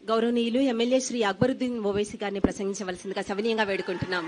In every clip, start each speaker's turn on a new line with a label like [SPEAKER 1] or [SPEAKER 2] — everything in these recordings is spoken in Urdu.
[SPEAKER 1] గౌరవనీయులు ఎమ్మెల్యే శ్రీ అక్బరుద్దీన్ ఓవైసీ గారిని ప్రసంగించవలసిందిగా సవినీయంగా వేడుకుంటున్నాం.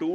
[SPEAKER 2] 2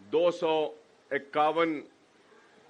[SPEAKER 2] 251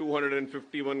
[SPEAKER 2] 251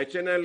[SPEAKER 2] HNL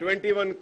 [SPEAKER 2] 21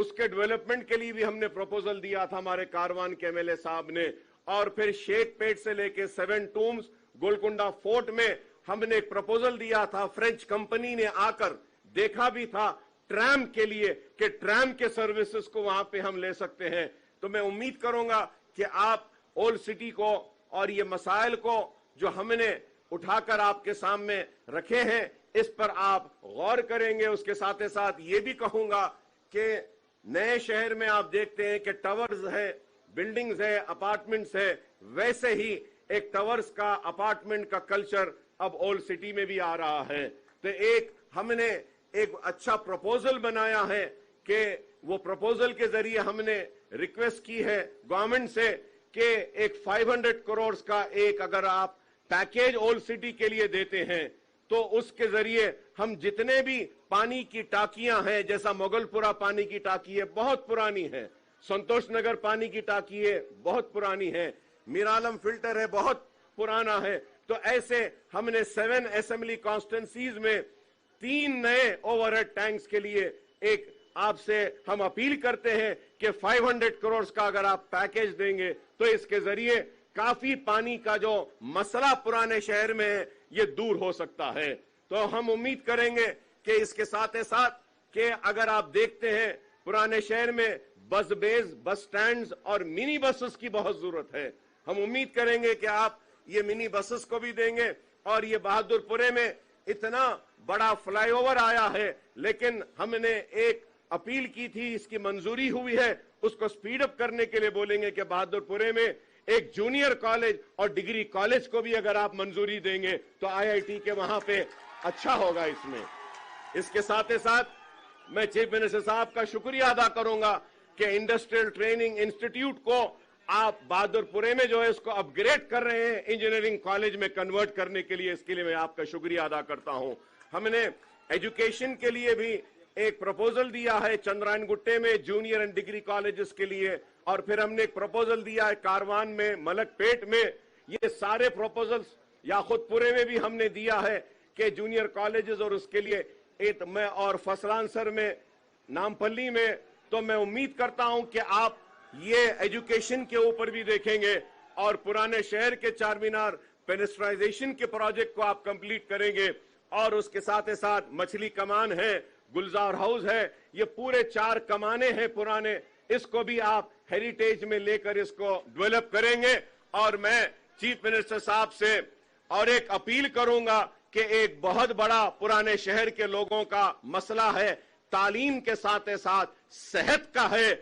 [SPEAKER 2] اس کے ڈیولپمنٹ کے لیے بھی ہم نے پروپوزل دیا تھا ہمارے کاروان کے ایم ایل اے صاحب نے. اور پھر شیخ پیٹ سے لے کے 7 ٹومز گولکنڈا فورٹ میں ہم نے ایک پروپوزل دیا تھا. فرینچ کمپنی نے آ کر دیکھا بھی تھا ٹرام کے لیے کہ ٹرام کے سروسز کو وہاں پہ ہم لے سکتے ہیں. تو میں امید کروں گا کہ آپ اولڈ سٹی کو اور یہ مسائل کو جو ہم نے اٹھا کر آپ کے سامنے رکھے ہیں اس پر آپ غور کریں گے. اس کے ساتھ ساتھ یہ بھی کہوں گا کہ نئے شہر میں آپ دیکھتے ہیں کہ ٹاورز ہے, بلڈنگز ہے, اپارٹمنٹس ہے, ویسے ہی ایک ٹاورز کا اپارٹمنٹ کا کلچر اب اولڈ سٹی میں بھی آ رہا ہے. تو ہم نے ایک اچھا پروپوزل بنایا ہے کہ وہ پروپوزل کے ذریعے ہم نے ریکویسٹ کی ہے گورنمنٹ سے کہ ایک 500 کروڑ کا ایک اگر آپ پیکیج اولڈ سٹی کے لیے دیتے ہیں تو اس کے ذریعے ہم جتنے بھی پانی کی ٹاکیاں ہیں, جیسا مغل پورا پانی کی ٹاکی ہے بہت پرانی ہے, سنتوش نگر پانی کی ٹاکی ہے بہت پرانی ہے, میرالم فلٹر ہے بہت پرانا ہے, تو ایسے ہم نے 7 اسمبلی کانسٹیٹنسیز میں 3 نئے اوور ہیڈ ٹینکس کے لیے ایک آپ سے ہم اپیل کرتے ہیں کہ 500 کروڑ کا اگر آپ پیکیج دیں گے تو اس کے ذریعے کافی پانی کا جو مسئلہ پرانے شہر میں ہے یہ دور ہو سکتا ہے. تو ہم امید کریں گے کہ اس کے ساتھ کہ اگر آپ دیکھتے ہیں پرانے شہر میں بس بیز, بس سٹینڈز اور منی بسز کی بہت ضرورت ہے. ہم امید کریں گے کہ آپ یہ منی بسز کو بھی دیں گے. اور یہ بہادر پورے میں اتنا بڑا فلائی اوور آیا ہے لیکن ہم نے ایک اپیل کی تھی, اس کی منظوری ہوئی ہے, اس کو سپیڈ اپ کرنے کے لیے بولیں گے کہ بہادر پورے میں ایک جونیئر کالج اور ڈگری کالج کو بھی اگر آپ منظوری دیں گے تو آئی آئی ٹی کے وہاں پہ اچھا ہوگا. اس کے ساتھ میں چیف منسٹر صاحب کا شکریہ ادا کروں گا کہ انڈسٹریل ٹریننگ انسٹیٹیوٹ کو آپ بہادر پورے میں جو ہے اس کو اپ گریڈ کر رہے ہیں انجینئرنگ کالج میں کنورٹ کرنے کے لیے, اس کے لیے میں آپ کا شکریہ ادا کرتا ہوں. ہم نے ایجوکیشن کے لیے بھی ایک پروپوزل دیا ہے چندرائن گٹے میں جونیئر اینڈ ڈگری کالجز کے لیے, اور پھر ہم نے ایک پروپوزل دیا ہے کاروان میں, ملک پیٹ میں. یہ سارے پروپوزلز یاخود پورے میں بھی ہم نے دیا ہے کہ جونیئر کالجز اور اس کے لیے میں اور فسلان سر میں, نامپلی میں. تو میں امید کرتا ہوں کہ آپ یہ ایجوکیشن کے اوپر بھی دیکھیں گے اور پرانے شہر کے چار مینار پینسٹرائزیشن کے پروجیکٹ کو آپ کمپلیٹ کریں گے. اور اس کے ساتھ مچھلی کمان ہے, گلزار ہاؤس ہے, یہ پورے 4 کمانے ہیں پرانے, اس کو بھی آپ ہیریٹیج میں لے کر اس کو ڈیولپ کریں گے. اور میں چیف منسٹر صاحب سے اور ایک اپیل کروں گا کہ ایک بہت بڑا پرانے شہر کے لوگوں کا مسئلہ ہے, تعلیم کے ساتھ صحت کا ہے.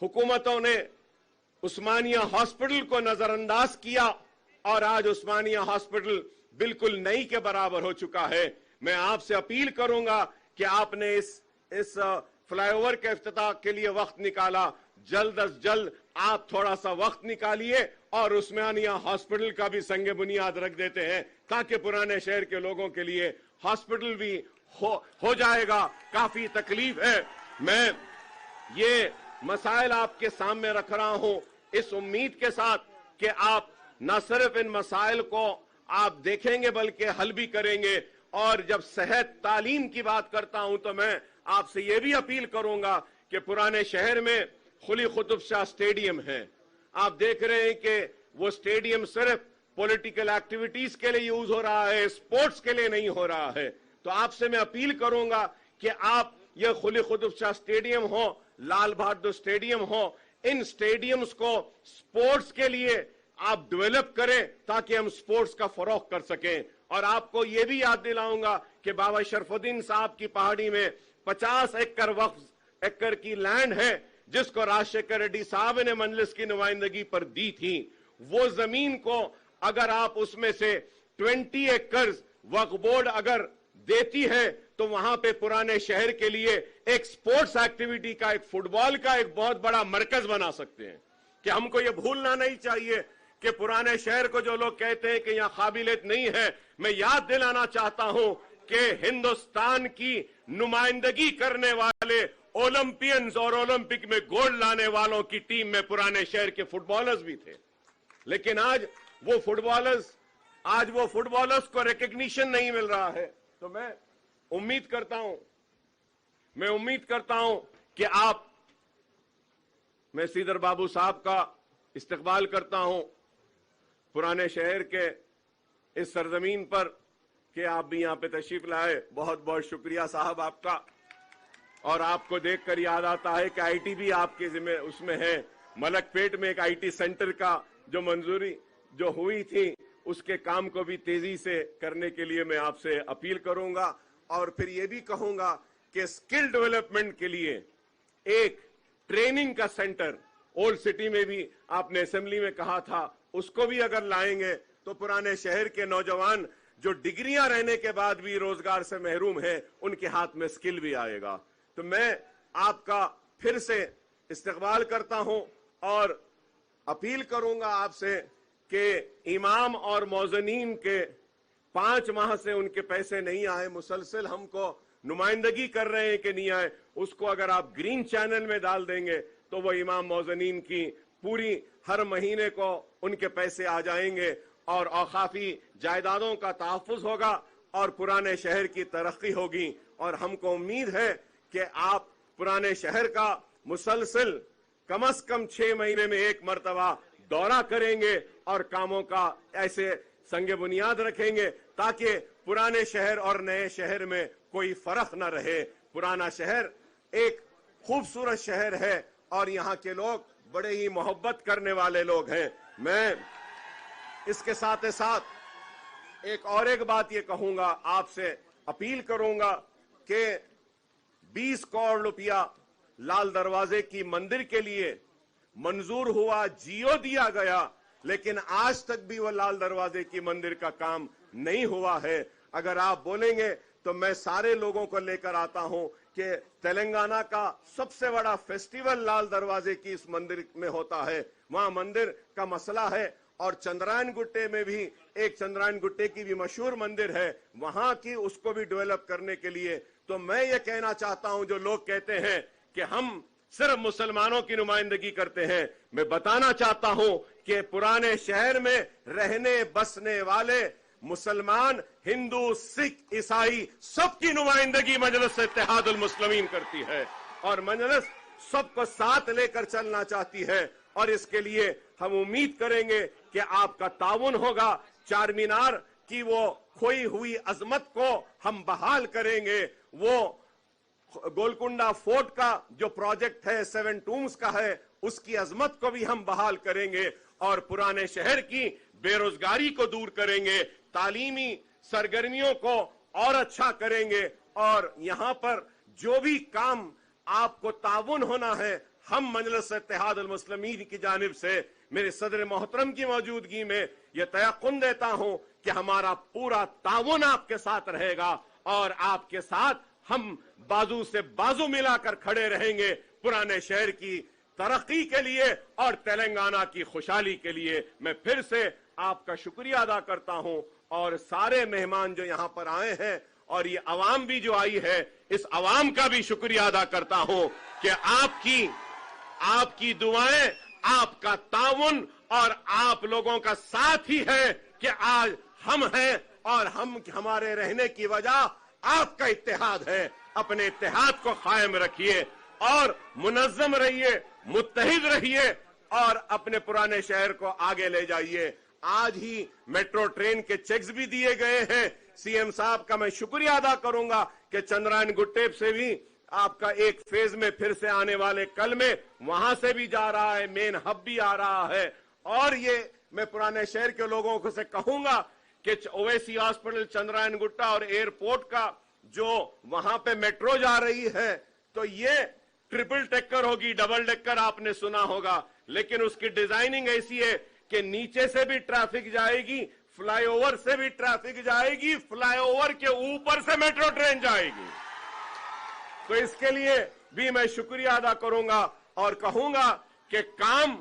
[SPEAKER 2] حکومتوں نے عثمانیہ ہاسپٹل کو نظر انداز کیا اور آج عثمانیہ ہاسپٹل بالکل نئی کے برابر ہو چکا ہے. میں آپ سے اپیل کروں گا کہ آپ نے اس فلائی اوور کے افتتاح کے لیے وقت نکالا, جلد از جلد آپ تھوڑا سا وقت نکالیے اور عثمانیہ ہاسپٹل کا بھی سنگ بنیاد رکھ دیتے ہیں تاکہ پرانے شہر کے لوگوں کے لیے ہاسپٹل بھی ہو جائے گا. کافی تکلیف ہے. میں یہ مسائل آپ کے سامنے رکھ رہا ہوں اس امید کے ساتھ کہ آپ نہ صرف ان مسائل کو آپ دیکھیں گے بلکہ حل بھی کریں گے. اور جب صحت تعلیم کی بات کرتا ہوں تو میں آپ سے یہ بھی اپیل کروں گا کہ پرانے شہر میں قلی قطب شاہ اسٹیڈیم ہے. آپ دیکھ رہے ہیں کہ وہ اسٹیڈیم صرف پولیٹیکل ایکٹیویٹیز کے لیے یوز ہو رہا ہے, اسپورٹس کے لیے نہیں ہو رہا ہے. تو آپ سے میں اپیل کروں گا کہ آپ یہ قلی قطب شاہ اسٹیڈیم ہو, لال بہادر اسٹیڈیم ہو, ان اسٹیڈیمز کو اسپورٹس کے لیے آپ ڈیولپ کریں تاکہ ہم اسپورٹس کا فروغ کر سکیں. اور آپ کو یہ بھی یاد دلاؤں گا کہ بابا شرف الدین صاحب کی پہاڑی میں 50 ایکڑ کی لینڈ ہے جس کو راجشیکھر ریڈی صاحب نے مجلس کی نمائندگی پر دی تھی. وہ زمین کو اگر آپ اس میں سے 20 ایکڑز وقف بورڈ اگر دیتی ہے تو وہاں پہ پرانے شہر کے لیے ایک سپورٹس ایکٹیویٹی کا, ایک فٹ بال کا ایک بہت بڑا مرکز بنا سکتے ہیں. کہ ہم کو یہ بھولنا نہیں چاہیے کہ پرانے شہر کو جو لوگ کہتے ہیں کہ یہاں قابلیت نہیں ہے, میں یاد دلانا چاہتا ہوں کہ ہندوستان کی نمائندگی کرنے والے اولمپئنز اور اولمپک میں گولڈ لانے والوں کی ٹیم میں پرانے شہر کے فٹ بالرز بھی تھے. لیکن آج وہ فٹ بالرز کو ریکگنیشن نہیں مل رہا ہے. تو میں امید کرتا ہوں کہ آپ میں سیدر بابو صاحب کا استقبال کرتا ہوں پرانے شہر کے اس سرزمین پر کہ آپ بھی یہاں پہ تشریف لائے. بہت بہت شکریہ صاحب آپ کا. اور آپ کو دیکھ کر یاد آتا ہے کہ آئی ٹی بھی آپ کے ذمہ اس میں ہے. ملک پیٹ میں ایک آئی ٹی سینٹر کا جو منظوری جو ہوئی تھی اس کے کام کو بھی تیزی سے کرنے کے لیے میں آپ سے اپیل کروں گا. اور پھر یہ بھی کہوں گا کہ اسکل ڈیولپمنٹ کے لیے ایک ٹریننگ کا سینٹر اولڈ سٹی میں بھی آپ نے اسمبلی میں کہا تھا, اس کو بھی اگر لائیں گے تو پرانے شہر کے نوجوان جو ڈگریاں رہنے کے بعد بھی روزگار سے محروم ہیں ان کے ہاتھ میں اسکل بھی آئے گا. تو میں آپ کا پھر سے استقبال کرتا ہوں اور اپیل کروں گا آپ سے کہ امام اور موذنین کے 5 ماہ سے ان کے پیسے نہیں آئے, مسلسل ہم کو نمائندگی کر رہے ہیں کہ نہیں آئے, اس کو اگر آپ گرین چینل میں ڈال دیں گے تو وہ امام موذنین کی پوری ہر مہینے کو ان کے پیسے آ جائیں گے اور اوقافی جائیدادوں کا تحفظ ہوگا اور پرانے شہر کی ترقی ہوگی. اور ہم کو امید ہے کہ آپ پرانے شہر کا مسلسل کم از کم 6 مہینے میں ایک مرتبہ دورہ کریں گے اور کاموں کا ایسے سنگ بنیاد رکھیں گے تاکہ پرانے شہر اور نئے شہر میں کوئی فرق نہ رہے. پرانا شہر ایک خوبصورت شہر ہے اور یہاں کے لوگ بڑے ہی محبت کرنے والے لوگ ہیں. میں اس کے ساتھ ساتھ ایک بات یہ کہوں گا, آپ سے اپیل کروں گا کہ 20 کروڑ روپیہ لال دروازے کی مندر کے لیے منظور ہوا, جیو دیا گیا, لیکن آج تک بھی وہ لال دروازے کی مندر کا کام نہیں ہوا ہے. اگر آپ بولیں گے تو میں سارے لوگوں کو لے کر آتا ہوں کہ تلنگانہ کا سب سے بڑا فیسٹیول لال دروازے کی اس مندر میں ہوتا ہے. وہاں مندر کا مسئلہ ہے اور چندرائن گٹے میں بھی ایک چندرائن گٹے کی بھی مشہور مندر ہے, وہاں کی اس کو بھی ڈیولپ کرنے کے لیے. تو میں یہ کہنا چاہتا ہوں جو لوگ کہتے ہیں کہ ہم صرف مسلمانوں کی نمائندگی کرتے ہیں, میں بتانا چاہتا ہوں کہ پرانے شہر میں رہنے بسنے والے مسلمان, ہندو, سکھ, عیسائی سب کی نمائندگی مجلس اتحاد المسلمین کرتی ہے اور مجلس سب کو ساتھ لے کر چلنا چاہتی ہے. اور اس کے لیے ہم امید کریں گے کہ آپ کا تعاون ہوگا. چار مینار کی وہ کھوئی ہوئی عظمت کو ہم بحال کریں گے. وہ گولکنڈا فورٹ کا جو پروجیکٹ ہے 7 ٹومز کا ہے اس کی عظمت کو بھی ہم بحال کریں گے اور پرانے شہر کی بے روزگاری کو دور کریں گے, تعلیمی سرگرمیوں کو اور اچھا کریں گے. اور یہاں پر جو بھی کام آپ کو تعاون ہونا ہے ہم مجلس اتحاد المسلمین کی جانب سے میرے صدر محترم کی موجودگی میں یہ تیقن دیتا ہوں کہ ہمارا پورا تعاون آپ کے ساتھ رہے گا اور آپ کے ساتھ ہم بازو سے بازو ملا کر کھڑے رہیں گے پرانے شہر کی ترقی کے لیے اور تلنگانہ کی خوشحالی کے لیے. میں پھر سے آپ کا شکریہ ادا کرتا ہوں اور سارے مہمان جو یہاں پر آئے ہیں اور یہ عوام بھی جو آئی ہے اس عوام کا بھی شکریہ ادا کرتا ہوں کہ آپ کی دعائیں, آپ کا تعاون اور آپ لوگوں کا ساتھ ہی ہے کہ آج ہم ہیں اور ہمارے رہنے کی وجہ آپ کا اتحاد ہے. اپنے اتحاد کو قائم رکھیے اور منظم رہیے, متحد رہیے اور اپنے پرانے شہر کو آگے لے جائیے. آج ہی میٹرو ٹرین کے چیکس بھی دیے گئے ہیں. سی ایم صاحب کا میں شکریہ ادا کروں گا کہ چندرائن گٹے سے بھی آپ کا ایک فیز میں پھر سے آنے والے کل میں وہاں سے بھی جا رہا ہے, مین ہب بھی آ رہا ہے. اور یہ میں پرانے شہر کے لوگوں کو سے کہوں گا کہ اویسی ہاسپٹل, چندرائن گٹا اور ایئرپورٹ کا جو وہاں پہ میٹرو جا رہی ہے تو یہ ٹرپل ٹیکر ہوگی, ڈبل ڈیکر آپ نے سنا ہوگا, لیکن اس کی ڈیزائننگ ایسی ہے کہ نیچے سے بھی ٹریفک جائے گی, فلائی اوور سے بھی ٹریفک جائے گی, فلائی اوور کے اوپر سے میٹرو ٹرین جائے گی. تو اس کے لیے بھی میں شکریہ ادا کروں گا اور کہوں گا کہ کام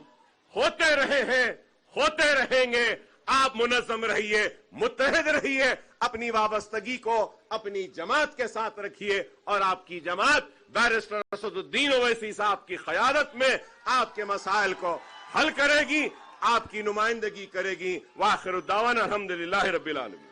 [SPEAKER 2] ہوتے رہے ہیں, ہوتے رہیں گے. آپ منظم رہیے, متحد رہیے, اپنی وابستگی کو اپنی جماعت کے ساتھ رکھیے اور آپ کی جماعت بیرسٹر اسد الدین اویسی صاحب کی قیادت میں آپ کے مسائل کو حل کرے گی, آپ کی نمائندگی کرے گی. وآخر الدعوانا الحمدللہ رب العالمین.